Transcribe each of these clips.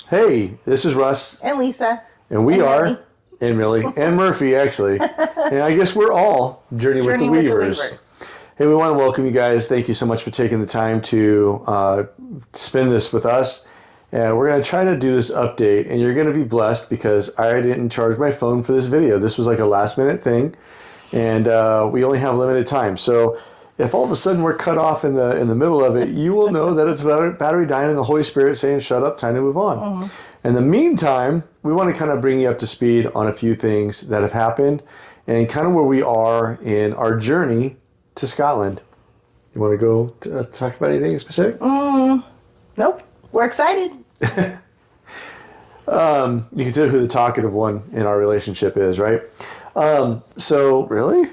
Hey, this is Russ. And Lisa. And we and are, Millie. and Millie, and Murphy, actually. And I guess we're all Journey with the Weavers. Hey, we want to welcome you guys. Thank you so much for taking the time to spend this with us. And we're going to try to do this update, and you're going to be blessed because I didn't charge my phone for this video. This was like a last-minute thing, and we only have limited time. So if all of a sudden we're cut off in the middle of it, you will know that it's battery dying and the Holy Spirit saying, shut up, time to move on. Mm-hmm. In the meantime, we want to kind of bring you up to speed on a few things that have happened and kind of where we are in our journey to Scotland. You want to go talk about anything specific? Nope. We're excited. You can tell who the talkative one in our relationship is, right? So, really?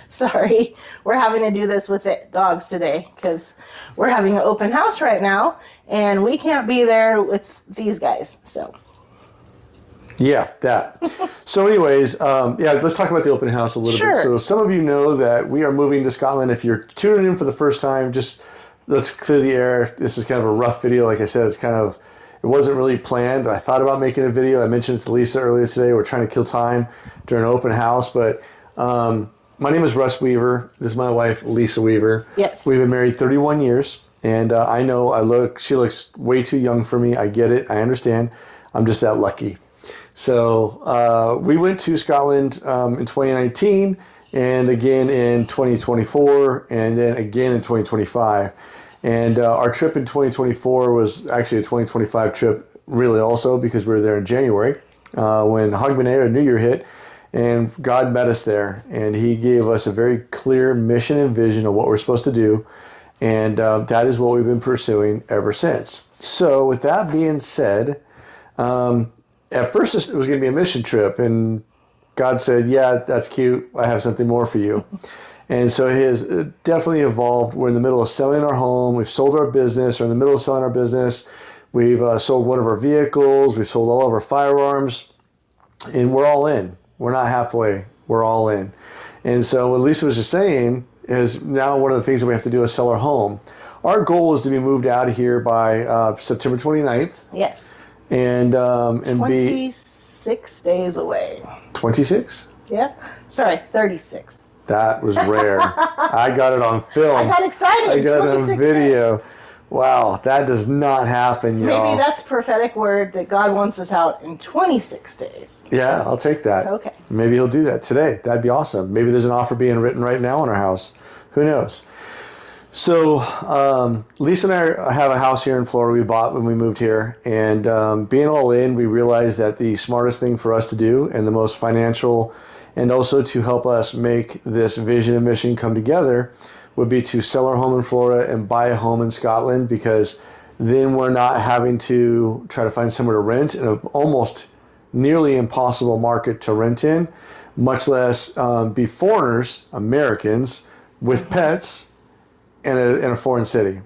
Sorry. We're having to do this with the dogs today because we're having an open house right now and we can't be there with these guys. So. Yeah, that. So anyways, let's talk about the open house a little bit. So some of you know that we are moving to Scotland. If you're tuning in for the first time, just let's clear the air. This is kind of a rough video. Like I said, it wasn't really planned. I thought about making a video. I mentioned it to Lisa earlier today. We're trying to kill time during an open house. But my name is Russ Weaver. This is my wife, Lisa Weaver. Yes. We've been married 31 years. And I know she looks way too young for me. I get it. I understand. I'm just that lucky. So we went to Scotland in 2019 and again in 2024 and then again in 2025. And our trip in 2024 was actually a 2025 trip really also because we were there in January when Hogmanay or New Year hit and God met us there and he gave us a very clear mission and vision of what we're supposed to do. And that is what we've been pursuing ever since. So with that being said, at first it was going to be a mission trip and God said, yeah, that's cute. I have something more for you. And so it has definitely evolved. We're in the middle of selling our home. We've sold our business. We're in the middle of selling our business. We've sold one of our vehicles. We've sold all of our firearms. And we're all in. We're not halfway. We're all in. And so what Lisa was just saying is now one of the things that we have to do is sell our home. Our goal is to be moved out of here by September 29th. Yes. And 26 days away. 26? Yeah. Sorry, 36. That was rare. I got it on film. I got excited. I got it on video. Days. Wow, that does not happen, y'all. Maybe that's prophetic word that God wants us out in 26 days. Yeah, I'll take that. Okay. Maybe he'll do that today. That'd be awesome. Maybe there's an offer being written right now in our house. Who knows? So Lisa and I have a house here in Florida we bought when we moved here. And being all in, we realized that the smartest thing for us to do and the most financial and also to help us make this vision and mission come together would be to sell our home in Florida and buy a home in Scotland because then we're not having to try to find somewhere to rent in an almost nearly impossible market to rent in, much less be foreigners, Americans, with pets in a foreign city.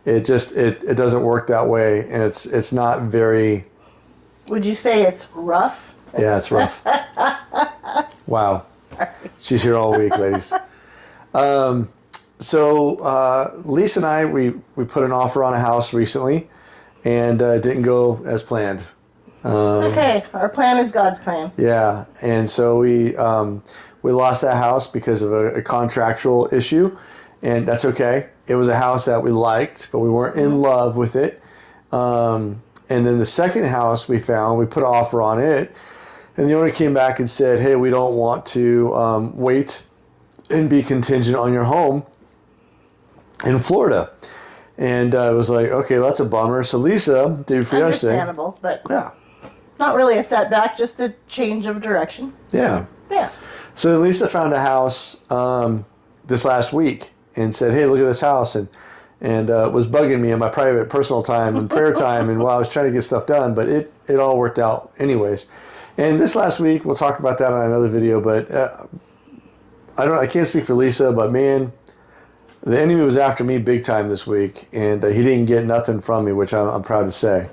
It doesn't work that way, and it's not very... Would you say it's rough? Yeah, it's rough. Wow. Sorry. She's here all week, ladies. So Lisa and I, we put an offer on a house recently, and it didn't go as planned. It's okay. Our plan is God's plan. Yeah, and so we lost that house because of a contractual issue, and that's okay. It was a house that we liked, but we weren't in love with it. And then the second house we found, we put an offer on it, and the owner came back and said, hey, we don't want to wait and be contingent on your home in Florida. And I was like, okay, well, that's a bummer. So Lisa, did for yesterday. Understandable, but yeah, not really a setback, just a change of direction. Yeah. Yeah. So Lisa found a house this last week and said, hey, look at this house. And was bugging me in my private personal time and prayer time and while I was trying to get stuff done, but it all worked out anyways. And this last week, we'll talk about that on another video, but I can't speak for Lisa, but man, the enemy was after me big time this week, and he didn't get nothing from me, which I'm proud to say.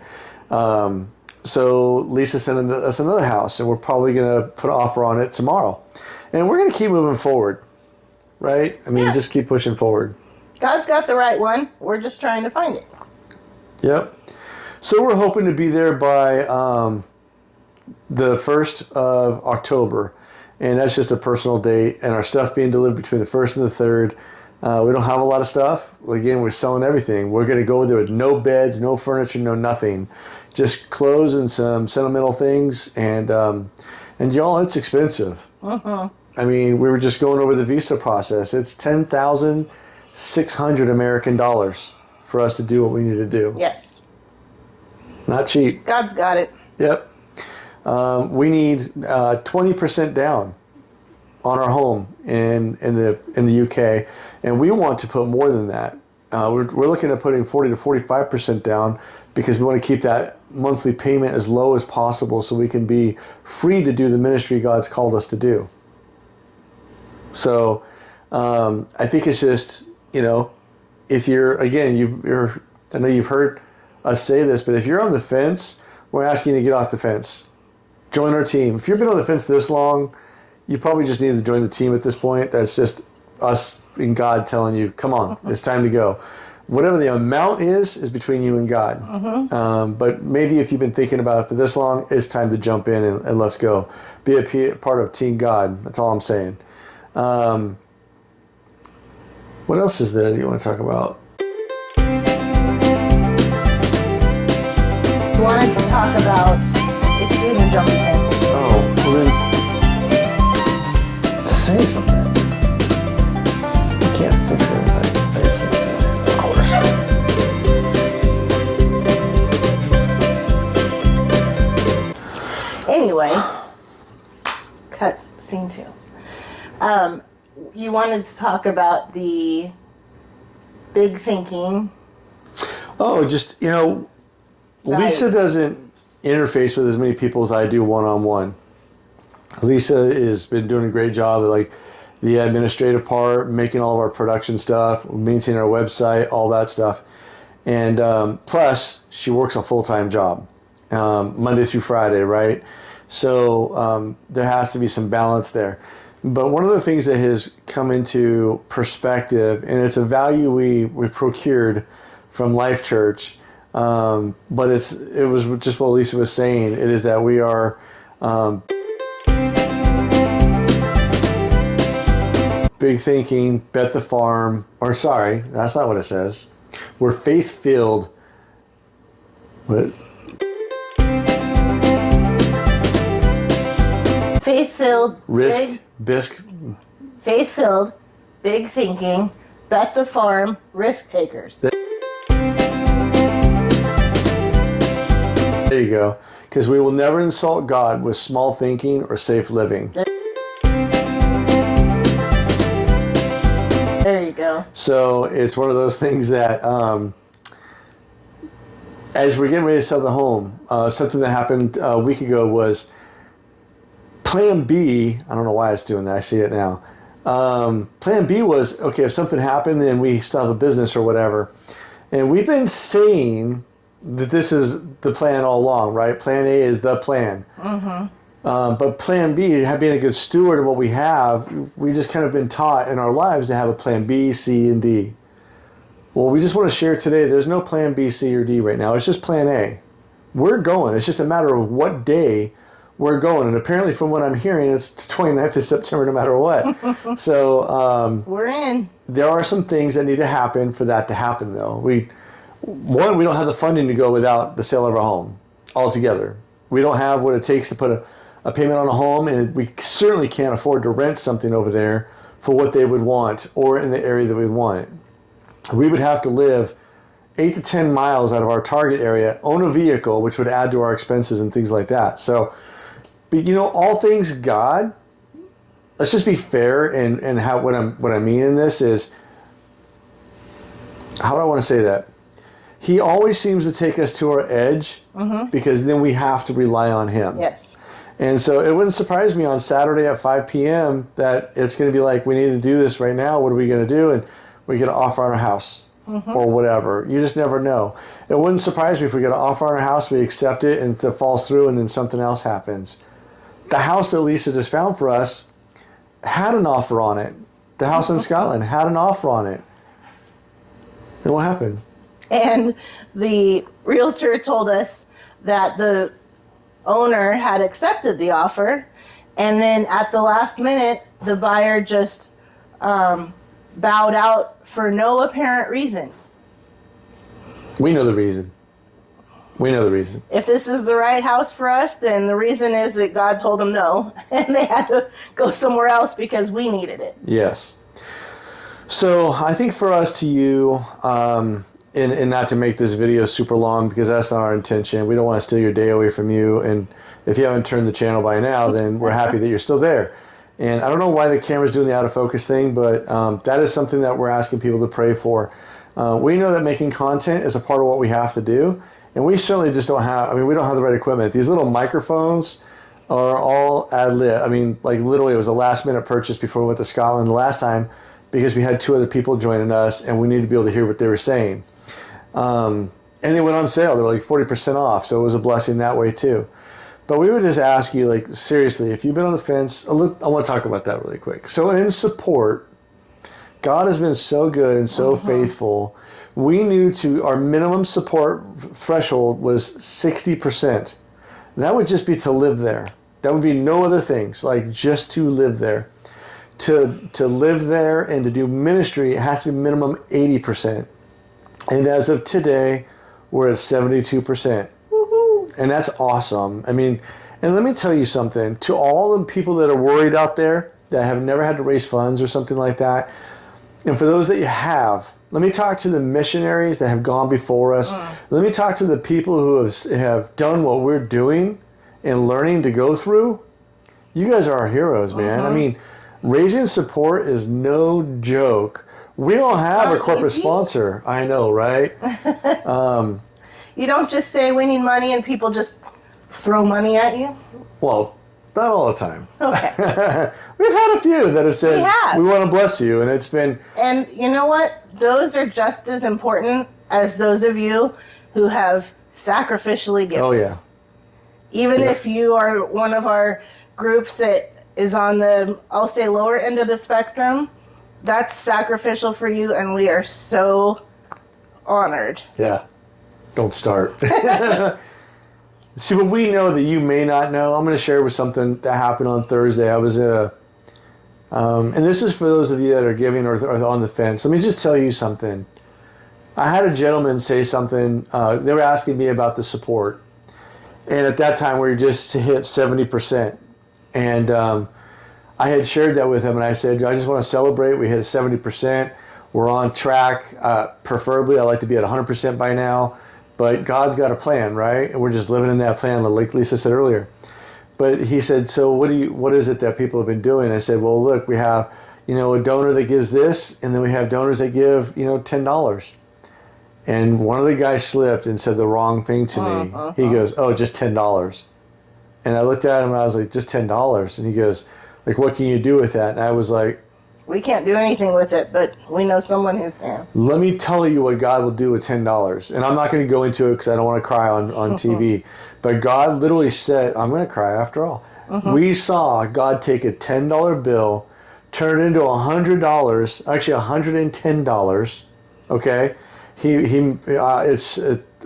So Lisa sent us another house, and we're probably going to put an offer on it tomorrow. And we're going to keep moving forward, right? I mean, just keep pushing forward. God's got the right one. We're just trying to find it. Yep. So we're hoping to be there by the 1st of October. And that's just a personal date. And our stuff being delivered between the 1st and the 3rd. We don't have a lot of stuff. Again, we're selling everything. We're going to go there with no beds, no furniture, no nothing. Just clothes and some sentimental things. And y'all, it's expensive. I mean, we were just going over the visa process. It's $10,600 American dollars for us to do what we need to do. Yes. Not cheap. God's got it. Yep. We need 20% down on our home in the UK, and we want to put more than that. We're looking at putting 40 to 45% down because we want to keep that monthly payment as low as possible so we can be free to do the ministry God's called us to do. So I think it's just, if you're, again, I know you've heard us say this, but if you're on the fence, we're asking you to get off the fence. Join our team. If you've been on the fence this long, you probably just need to join the team at this point. That's just us and God telling you, come on, it's time to go. Whatever the amount is between you and God. But maybe if you've been thinking about it for this long, it's time to jump in and let's go. Be a part of Team God. That's all I'm saying. What else is there that you want to talk about? We wanted to talk about if you didn't jump in. Oh, well then, say something. You can't think of anything. I can't say that, of course. Anyway, cut scene 2. You wanted to talk about the big thinking. Oh, just, Lisa doesn't interface with as many people as I do one-on-one. Lisa has been doing a great job at the administrative part, making all of our production stuff, maintaining our website, all that stuff. And plus, she works a full-time job, Monday through Friday, right? So there has to be some balance there. But one of the things that has come into perspective, and it's a value we procured from Life Church, but it was just what Lisa was saying. It is that we are big thinking, bet the farm, or sorry, that's not what it says. We're faith-filled. What? Faith-filled. Faith-filled, big thinking, bet the farm, risk takers. There you go. Because we will never insult God with small thinking or safe living. There you go. So it's one of those things that as we're getting ready to sell the home, something that happened a week ago was Plan B. I don't know why it's doing that. I see it now. Plan B was, okay, if something happened, then we still have a business or whatever. And we've been saying that this is the plan all along, right? Plan A is the plan. But Plan B, being a good steward of what we have, we just kind of been taught in our lives to have a Plan B, C, and D. Well, we just want to share today, there's no Plan B, C, or D right now. It's just Plan A. We're going. It's just a matter of what day we're going. And apparently from what I'm hearing, it's the 29th of September no matter what. So we're in. There are some things that need to happen for that to happen, though. We don't have the funding to go without the sale of our home altogether. We don't have what it takes to put a payment on a home, and we certainly can't afford to rent something over there for what they would want or in the area that we want it. We would have to live 8 to 10 miles out of our target area, own a vehicle, which would add to our expenses and things like that. So, but all things God, let's just be fair, and what I mean in this is, how do I want to say that? He always seems to take us to our edge because then we have to rely on him. Yes. And so it wouldn't surprise me on Saturday at 5 p.m. that it's going to be like, we need to do this right now. What are we going to do? And we're going to offer on our house or whatever. You just never know. It wouldn't surprise me if we get an offer on our house, we accept it, and it falls through, and then something else happens. The house that Lisa just found for us had an offer on it. The house in Scotland had an offer on it. And what happened? And the realtor told us that the owner had accepted the offer, and then at the last minute, the buyer just bowed out for no apparent reason. We know the reason. We know the reason. If this is the right house for us, then the reason is that God told them no, and they had to go somewhere else because we needed it. Yes. So I think for us to you, and not to make this video super long because that's not our intention. We don't want to steal your day away from you. And if you haven't turned the channel by now, then we're happy that you're still there. And I don't know why the camera's doing the out of focus thing, but that is something that we're asking people to pray for. We know that making content is a part of what we have to do. And we certainly just don't have, we don't have the right equipment. These little microphones are all ad lib. Like literally it was a last minute purchase before we went to Scotland the last time because we had 2 other people joining us and we needed to be able to hear what they were saying. And they went on sale. They were like 40% off. So it was a blessing that way too. But we would just ask you, like, seriously, if you've been on the fence, I want to talk about that really quick. So in support, God has been so good and so faithful. We knew our minimum support threshold was 60%. That would just be to live there. That would be no other things, like just to live there. To live there and to do ministry, it has to be minimum 80%. And as of today, we're at 72%. Woohoo! And that's awesome. And let me tell you something. To all the people that are worried out there that have never had to raise funds or something like that, and for those that you have, let me talk to the missionaries that have gone before us. Let me talk to the people who have done what we're doing and learning to go through. You guys are our heroes, man. Raising support is no joke. We don't have a corporate sponsor. I know, right? You don't just say we need money and people just throw money at you? Well, not all the time. Okay. We've had a few that have said, we want to bless you, and it's been... And you know what? Those are just as important as those of you who have sacrificially given. Oh, yeah. Even if you are one of our groups that is on the, I'll say, lower end of the spectrum, that's sacrificial for you, and we are so honored. Yeah. Don't start. See, what we know that you may not know, I'm going to share with something that happened on Thursday. I was in a, and this is for those of you that are giving or on the fence. Let me just tell you something. I had a gentleman say something. They were asking me about the support. And at that time, we were just hit 70%. And I had shared that with him, and I said, I just want to celebrate. We hit 70%. We're on track. Preferably, I'd like to be at 100% by now. But God's got a plan, right? And we're just living in that plan, like Lisa said earlier. But he said, so what is it that people have been doing? I said, well, look, we have, a donor that gives this, and then we have donors that give, $10. And one of the guys slipped and said the wrong thing to me. He goes, oh, just $10. And I looked at him and I was like, just $10. And he goes, like, what can you do with that? And I was like, we can't do anything with it, but we know someone who can. Let me tell you what God will do with $10. And I'm not going to go into it because I don't want to cry on TV. But God literally said, I'm going to cry after all. We saw God take a $10 bill, turn it into $100, actually $110. Okay?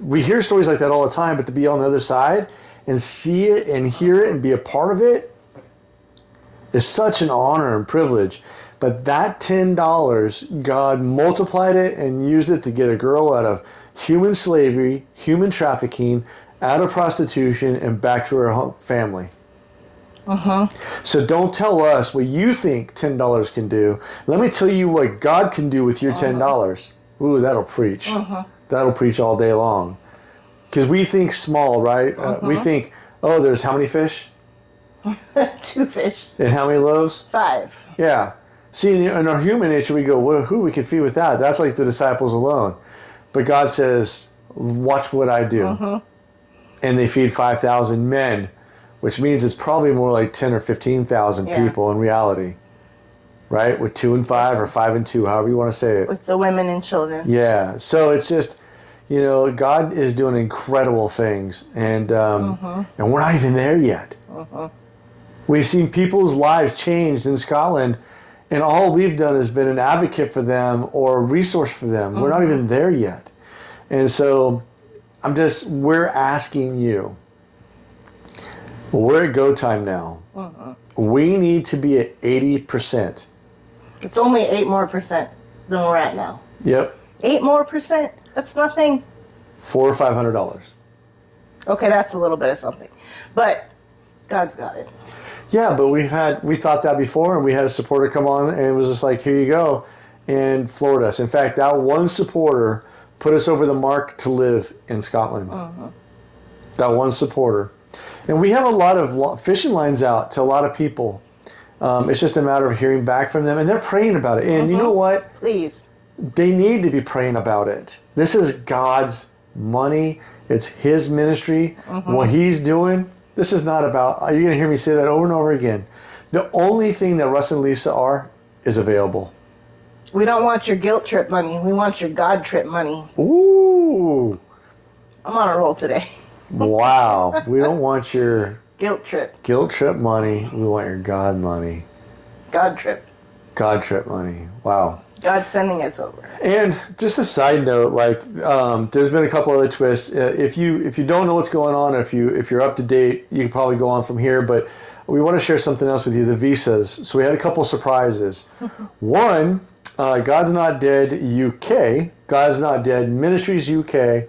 We hear stories like that all the time, but to be on the other side and see it and hear it and be a part of it is such an honor and privilege. But that $10, God multiplied it and used it to get a girl out of human slavery, human trafficking, out of prostitution, and back to her family. So don't tell us what you think $10 can do. Let me tell you what God can do with your $10. Ooh, that'll preach. That'll preach all day long. Because we think small, right? We think, oh, there's how many fish? 2 fish. And how many loaves? 5. Yeah. See, in our human nature, we go, well, who we can feed with that? That's like the disciples alone. But God says, watch what I do. And they feed 5,000 men, which means it's probably more like 10 or 15,000 people in reality. Right? With 2 and 5 or 5 and 2, however you want to say it. With the women and children. Yeah. So it's just, God is doing incredible things. And and we're not even there yet. We've seen people's lives changed in Scotland, and all we've done has been an advocate for them or a resource for them. We're not even there yet. And so we're asking you, we're at go time now. We need to be at 80%. It's only 8% more than we're at now. Yep. 8% more. That's nothing. $400 or $500. Okay, that's a little bit of something. But God's got it. Yeah, but we thought that before, and we had a supporter come on and it was just like, here you go, and floored us. In fact, that one supporter put us over the mark to live in Scotland. That one supporter. And we have a lot of fishing lines out to a lot of people. It's just a matter of hearing back from them, and they're praying about it. And you know what? Please. They need to be praying about it. This is God's money. It's His ministry. What He's doing. This is not about, you're going to hear me say that over and over again. The only thing that Russ and Lisa are is available. We don't want your guilt trip money. We want your God trip money. Ooh. I'm on a roll today. Wow. We don't want your Guilt trip. money. We want your God money. God trip. God trip money. Wow. God's sending us over. And just a side note, like there's been a couple other twists. If you don't know what's going on, if you're up to date, you can probably go on from here. But we want to share something else with you: the visas. So we had a couple surprises. One, God's Not Dead UK, God's Not Dead Ministries UK,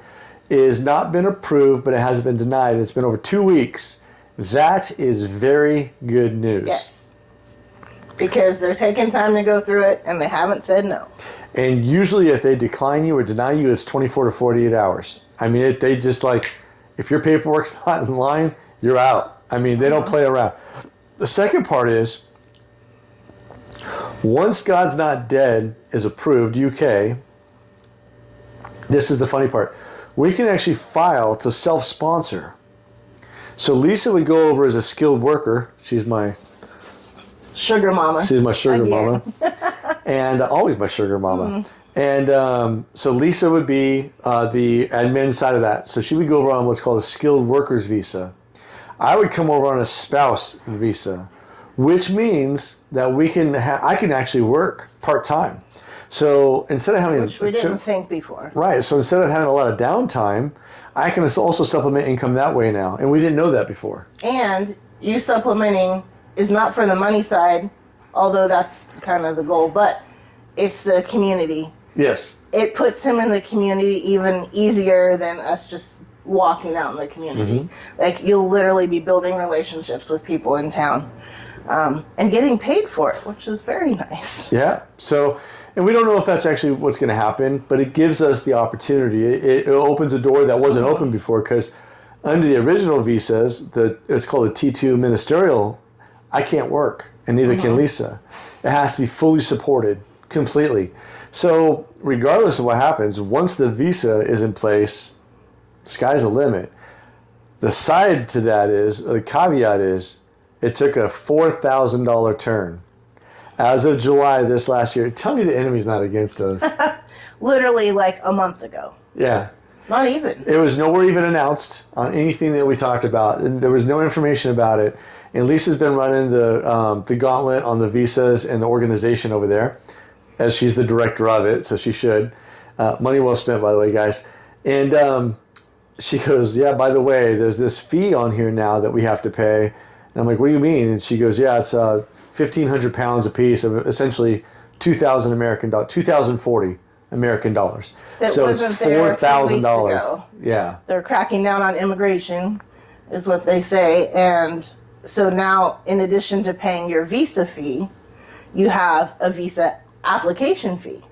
is not been approved, but it has been denied. It's been over 2 weeks. That is very good news. Yes. Because they're taking time to go through it, and they haven't said no. And usually if they decline you or deny you, it's 24 to 48 hours. I mean, they just like, if your paperwork's not in line, you're out. I mean, they don't play around. The second part is, once God's Not Dead is approved, UK, this is the funny part, we can actually file to self-sponsor. So Lisa would go over as a skilled worker. She's my Sugar mama. She's my sugar Again. mama. And always my sugar mama. And so Lisa would be the admin side of that. So she would go over on what's called a skilled workers visa. I would come over on a spouse visa, which means that I can actually work part-time. So instead of having... Which we didn't think before. Right. So instead of having a lot of downtime, I can also supplement income that way now. And we didn't know that before. And you supplementing is not for the money side, although that's kind of the goal, but it's the community. Yes. It puts him in the community even easier than us just walking out in the community. Like, you'll literally be building relationships with people in town and getting paid for it, which is very nice. Yeah. So, and we don't know if that's actually what's going to happen, but it gives us the opportunity. It opens a door that wasn't open before, because under the original visas, it's called a T2 ministerial, I can't work, and neither can Lisa. It has to be fully supported completely. So regardless of what happens, once the visa is in place, sky's the limit. The side to that is, the caveat is, it took a $4,000 turn. As of July this last year, tell me the enemy's not against us. Literally like a month ago. Yeah. Not even. It was nowhere even announced on anything that we talked about. And there was no information about it. And Lisa's been running the gauntlet on the visas and the organization over there, as she's the director of it, so she should. Money well spent, by the way, guys. And she goes, yeah, by the way, there's this fee on here now that we have to pay. And I'm like, what do you mean? And she goes, yeah, it's 1,500 pounds a piece of essentially 2,000 American dollars, 2,040 American dollars. That so it's wasn't there a few $4,000. weeks ago. Yeah. They're cracking down on immigration, is what they say. And so now, in addition to paying your visa fee, you have a visa application fee,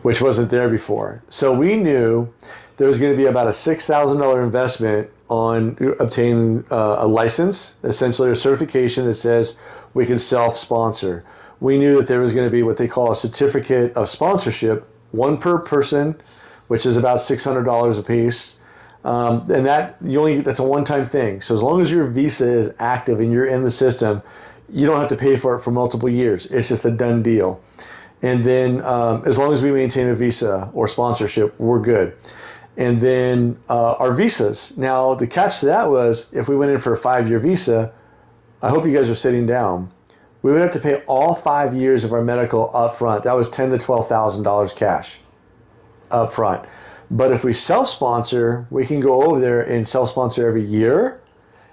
which wasn't there before. So we knew there was going to be about a $6,000 investment on obtaining a license, essentially a certification that says we can self-sponsor. We knew that there was going to be what they call a certificate of sponsorship, one per person, which is about $600 a piece. And that's a one-time thing. So as long as your visa is active and you're in the system, you don't have to pay for it for multiple years. It's just a done deal. And then as long as we maintain a visa or sponsorship, we're good. And then our visas. Now, the catch to that was, if we went in for a 5-year visa, I hope you guys are sitting down, we would have to pay all 5 years of our medical up front. That was $10,000 to $12,000 cash up front. But if we self-sponsor, we can go over there and self-sponsor every year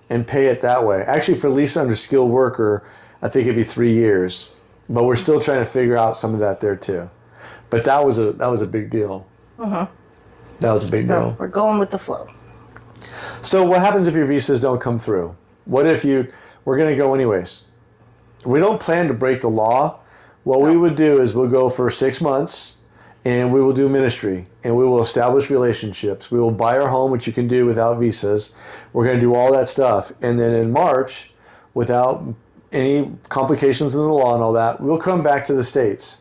and pay it that way. Actually, for lease under skilled worker, I think it'd be 3 years. But we're still trying to figure out some of that there too. But that was a big deal. That was a big So deal. we're going with the flow. So what happens if your visas don't come through? What if we're going to go anyways? We don't plan to break the law. What we would do is we'll go for 6 months and we will do ministry and we will establish relationships. We will buy our home, which you can do without visas. We're going to do all that stuff. And then in March, without any complications in the law and all that, we'll come back to the States.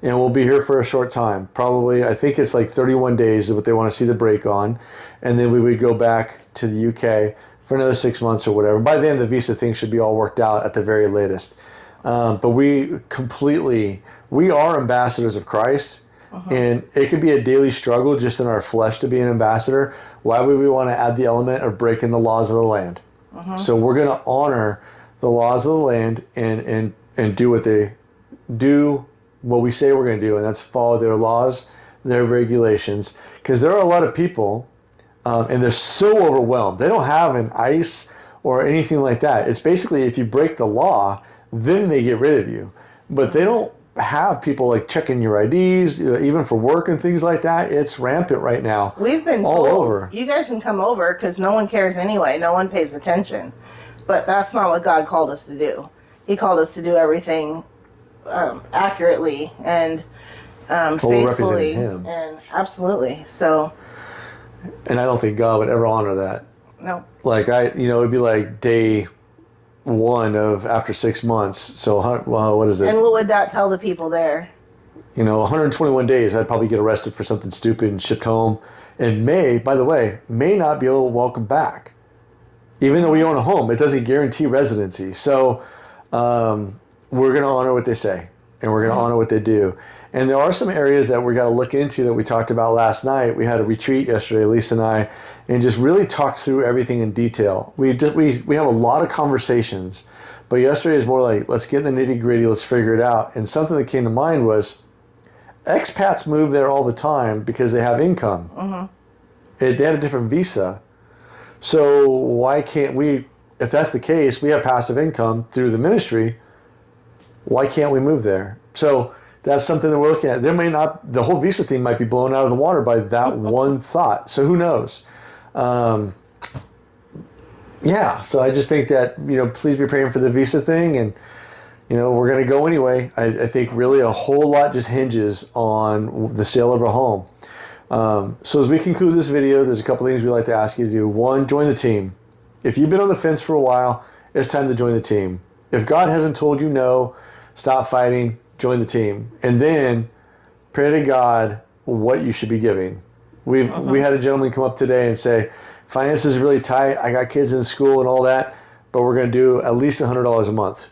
And we'll be here for a short time. Probably, I think it's like 31 days is what they want to see the break on. And then we would go back to the UK for another 6 months or whatever. By then, the visa thing should be all worked out at the very latest. But we are ambassadors of Christ. And it could be a daily struggle just in our flesh to be an ambassador. Why would we want to add the element of breaking the laws of the land? So we're going to honor the laws of the land and do what we say we're going to do, and that's follow their laws, their regulations. Because there are a lot of people, and they're so overwhelmed. They don't have an ICE or anything like that. It's basically if you break the law, then they get rid of you. But they don't have people like checking your IDs, even for work and things like that. It's rampant right now. We've been all told, over. You guys can come over because no one cares anyway. No one pays attention. But that's not what God called us to do. He called us to do everything accurately and faithfully. Him. And absolutely. So. And I don't think God would ever honor that. No. Like it'd be like day 1 of after 6 months. So, well, what is it? And what would that tell the people there? 121 days, I'd probably get arrested for something stupid and shipped home. And by the way, may not be able to welcome back. Even though we own a home, it doesn't guarantee residency. So we're going to honor what they say, and we're going to honor what they do. And there are some areas that we got to look into that we talked about last night. We had a retreat yesterday, Lisa and I, and just really talked through everything in detail. We have a lot of conversations, but yesterday is more like, let's get in the nitty gritty, let's figure it out. And something that came to mind was expats move there all the time because they have income. They had a different visa. So why can't we, if that's the case, we have passive income through the ministry, why can't we move there? So that's something that we're looking at. The whole visa thing might be blown out of the water by that one thought. So who knows? So I just think that, please be praying for the visa thing. And, we're going to go anyway. I think really a whole lot just hinges on the sale of a home. So as we conclude this video, there's a couple things we'd like to ask you to do. 1, join the team. If you've been on the fence for a while, it's time to join the team. If God hasn't told you no, stop fighting, join the team. And then pray to God what you should be giving. We had a gentleman come up today and say, finances is really tight. I got kids in school and all that, but we're going to do at least $100 a month.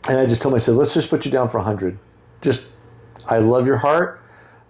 And I just told him, I said, let's just put you down for 100. I love your heart.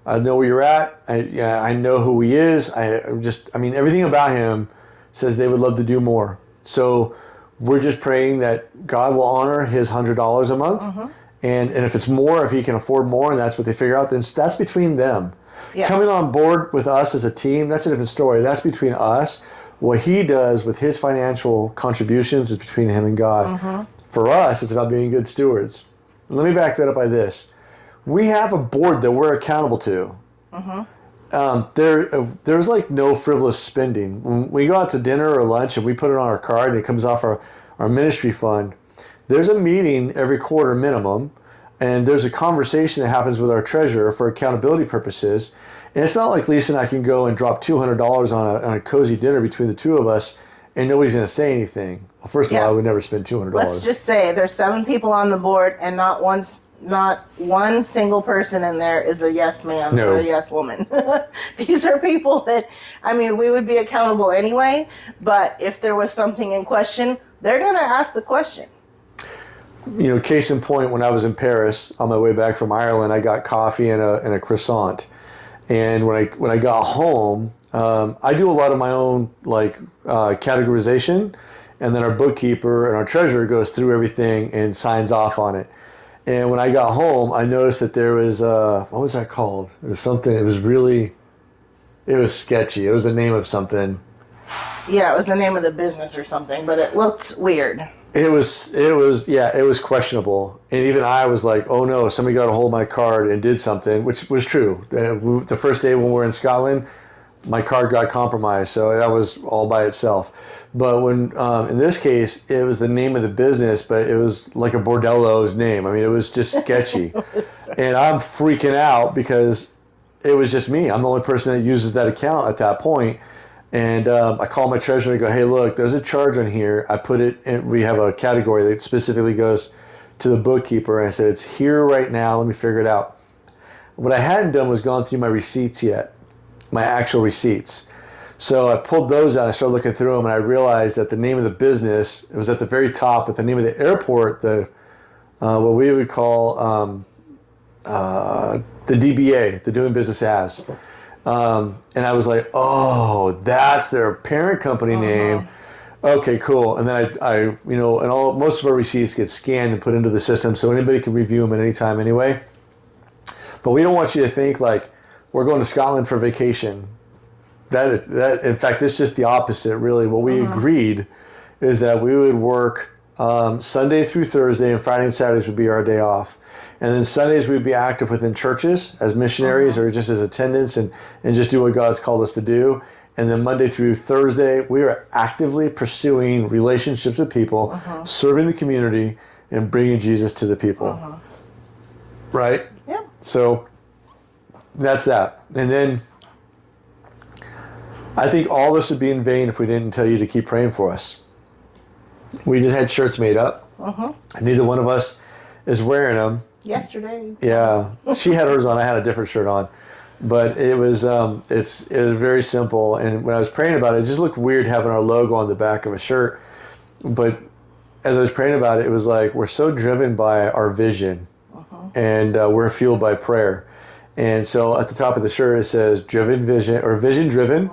I know where you're at. I know who he is. Everything about him says they would love to do more. So we're just praying that God will honor his $100 a month. And if it's more, if he can afford more, and that's what they figure out, then that's between them. Yeah. Coming on board with us as a team, that's a different story. That's between us. What he does with his financial contributions is between him and God. For us, it's about being good stewards. Let me back that up by this. We have a board that we're accountable to. There's like no frivolous spending. When we go out to dinner or lunch and we put it on our card and it comes off our ministry fund, there's a meeting every quarter minimum, and there's a conversation that happens with our treasurer for accountability purposes. And it's not like Lisa and I can go and drop $200 on a cozy dinner between the two of us and nobody's going to say anything. Well, first of all, I would never spend $200. Let's just say there's 7 people on the board and not one single person in there is a yes man or a yes woman. These are people that, we would be accountable anyway, but if there was something in question, they're going to ask the question. Case in point, when I was in Paris on my way back from Ireland, I got coffee and a croissant. And when I got home, I do a lot of my own categorization, and then our bookkeeper and our treasurer goes through everything and signs off on it. And when I got home, I noticed that there was what was that called? It was something. It was really It was sketchy. It was the name of something. Yeah, it was the name of the business or something, but it looked weird. It was questionable. And even I was like, oh no, somebody got a hold of my card and did something, which was true. The first day when we were in Scotland, my card got compromised. So that was all by itself. But when, in this case, it was the name of the business, but it was like a bordello's name. I mean, it was just sketchy. And I'm freaking out because it was just me. I'm the only person that uses that account at that point. And I call my treasurer and go, hey, look, there's a charge on here. I put it in, we have a category that specifically goes to the bookkeeper. And I said, it's here right now. Let me figure it out. What I hadn't done was gone through my receipts yet, my actual receipts. So I pulled those out. I started looking through them, and I realized that the name of the business, it was at the very top, with the name of the airport, what we would call the DBA, the Doing Business As. And I was like, oh, that's their parent company name. Okay, cool. And then I most of our receipts get scanned and put into the system so anybody can review them at any time anyway. But we don't want you to think like we're going to Scotland for vacation. That in fact, it's just the opposite, really. What we agreed is that we would work Sunday through Thursday, and Friday and Saturdays would be our day off. And then Sundays we'd be active within churches as missionaries or just as attendants and just do what God's called us to do. And then Monday through Thursday, we are actively pursuing relationships with people, serving the community, and bringing Jesus to the people. Right? Yeah. So that's that. And then I think all this would be in vain if we didn't tell you to keep praying for us. We just had shirts made up. Neither one of us is wearing them. Yesterday. Yeah, she had hers on. I had a different shirt on, but it was it was very simple. And when I was praying about it, it just looked weird having our logo on the back of a shirt. But as I was praying about it, it was like we're so driven by our vision, and we're fueled by prayer. And so at the top of the shirt it says "Driven Vision" or "Vision Driven,"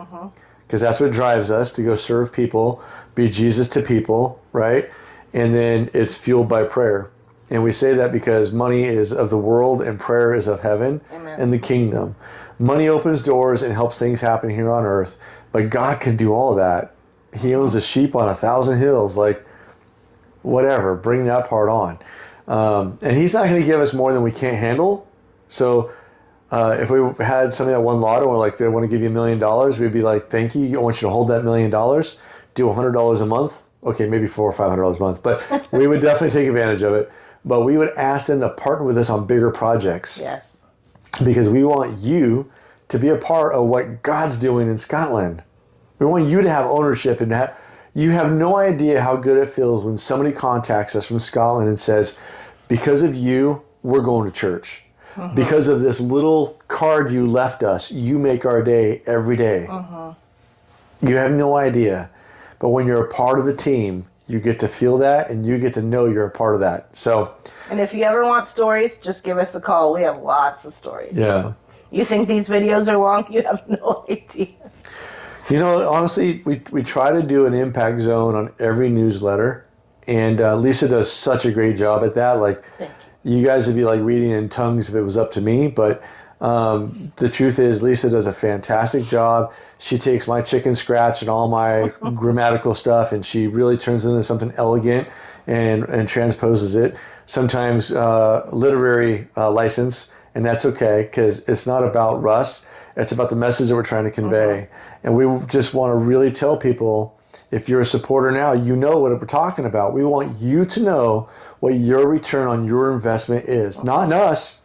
because that's what drives us to go serve people, be Jesus to people, right? And then it's fueled by prayer. And we say that because money is of the world and prayer is of heaven. Amen. And the kingdom. Money opens doors and helps things happen here on earth, but God can do all of that. He owns the sheep on 1,000 hills. Like, whatever, bring that part on. And he's not going to give us more than we can't handle. So if we had somebody that won lotto and like they want to give you $1 million, we'd be like, thank you. I want you to hold that $1 million. Do $100 a month. Okay, maybe $400 or $500 a month, but we would definitely take advantage of it. But we would ask them to partner with us on bigger projects. Yes. Because we want you to be a part of what God's doing in Scotland. We want you to have ownership and you have no idea how good it feels when somebody contacts us from Scotland and says, because of you, we're going to church. Because of this little card you left us, you make our day every day. You have no idea. But when you're a part of the team, you get to feel that and you get to know you're a part of that. So, and if you ever want stories, just give us a call. We have lots of stories. Yeah. You think these videos are long? You have no idea. You know, honestly, we try to do an impact zone on every newsletter. And Lisa does such a great job at that. Like, you guys would be like reading in tongues if it was up to me. But the truth is, Lisa does a fantastic job. She takes my chicken scratch and all my grammatical stuff, and she really turns it into something elegant and transposes it. Sometimes literary license, and that's okay because it's not about Russ. It's about the message that we're trying to convey. And we just want to really tell people, if you're a supporter now, you know what we're talking about. We want you to know what your return on your investment is, not in us,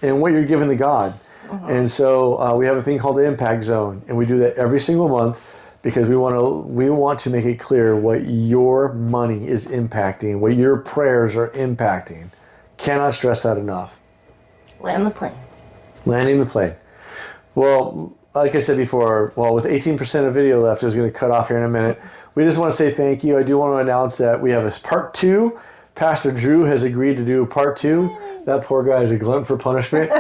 and what you're giving to God. And so we have a thing called the Impact Zone, and we do that every single month because we want to make it clear what your money is impacting, what your prayers are impacting. Cannot stress that enough. Land the plane. Landing the plane. Well, like I said before, with 18% of video left, I was going to cut off here in a minute. We just want to say thank you. I do want to announce that we have a part 2. Pastor Drew has agreed to do part 2. That poor guy is a glutton for punishment.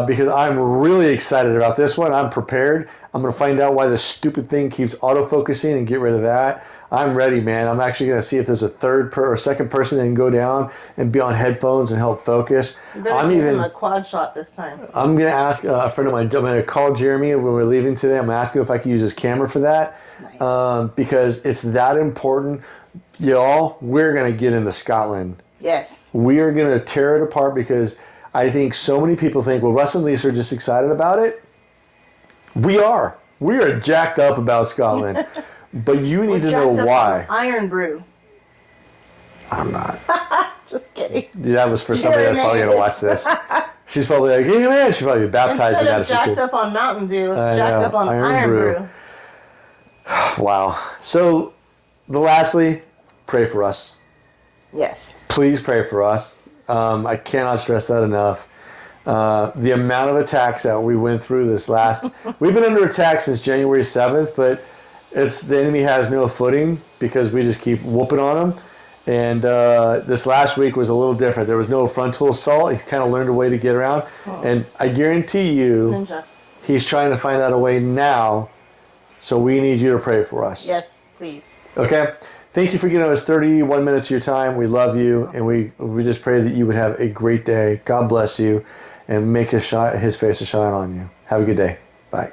because I'm really excited about this one. I'm prepared. I'm going to find out why the stupid thing keeps autofocusing and get rid of that. I'm ready, man. I'm actually going to see if there's a or second person that can go down and be on headphones and help focus. You better give him a quad shot this time. I'm going to ask a friend of mine. I'm going to call Jeremy when we're leaving today. I'm going to ask him if I can use his camera for that. Nice. Because it's that important. Y'all, we're going to get into Scotland. Yes. We are going to tear it apart because I think so many people think, well, Russ and Lisa are just excited about it. We are. We are jacked up about Scotland. But you need to know why. Iron Brew. I'm not. Just kidding. That was for somebody that's probably going to watch this. She's probably like, hey, man, she's probably baptized in that. Instead of jacked up on Mountain Dew, it's jacked up on Iron Brew. Wow. So, lastly, pray for us. Yes. Please pray for us. I cannot stress that enough. The amount of attacks that we went through this last... We've been under attack since January 7th, but the enemy has no footing because we just keep whooping on them. And this last week was a little different. There was no frontal assault. He kind of learned a way to get around. Oh. And I guarantee you, Ninja. He's trying to find out a way now. So we need you to pray for us. Yes, please. Okay? Thank you for giving us 31 minutes of your time. We love you. And we just pray that you would have a great day. God bless you. And make his face to shine on you. Have a good day. Bye.